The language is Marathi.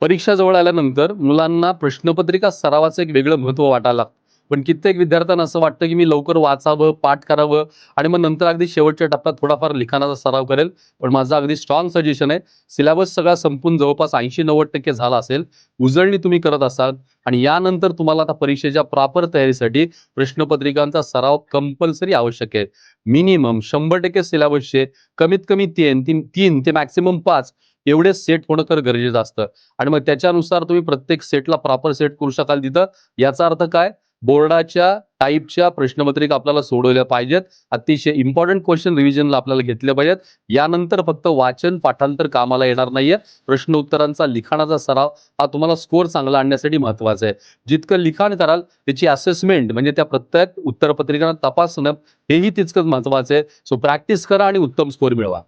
परीक्षा जवळ आल्यानंतर मुलांना प्रश्नपत्रिका सरावाचं एक वेगळं महत्त्व वाटायला लागतं. पण कित्येक विद्यार्थ्यांना असं वाटतं, की मी लवकर वाचावं, पाठ करावं आणि मग नंतर अगदी शेवटच्या टप्प्यात थोडाफार लिखाणाचा सराव करेल. पण माझं अगदी स्ट्राँग सजेशन आहे, सिलेबस सगळा संपून जवळपास 80-90% झाला असेल, उजळणी तुम्ही करत असाल आणि यानंतर तुम्हाला आता परीक्षेच्या प्रॉपर तयारीसाठी प्रश्नपत्रिकांचा सराव कंपल्सरी आवश्यक आहे. मिनिमम 100% सिलेबसचे कमीत कमी 3 ते मॅक्सिमम 5 एवढे सेट होणं तर गरजेचं असतं. आणि मग त्याच्यानुसार तुम्ही प्रत्येक सेटला प्रॉपर सेट करू शकाल तिथं. याचा अर्थ काय? बोर्डाच्या टाइपच्या प्रश्नपत्रिका आपल्याला सोडवल्या पाहिजेत. अतिशय इम्पोर्टंट क्वेशन रिव्हिजनला आपल्याला घेतले पाहिजेत. यानंतर फक्त वाचन, पाठांतर कामाला येणार नाहीये. प्रश्न उत्तरांचा लिखाणाचा सराव हा तुम्हाला स्कोर चांगला आणण्यासाठी महत्त्वाचा आहे. जितकं लिखाण कराल त्याची असेसमेंट म्हणजे त्या प्रत्येक उत्तरपत्रिकांना तपासणं हेही तितकंच महत्त्वाचं आहे. सो प्रॅक्टिस करा आणि उत्तम स्कोर मिळवा.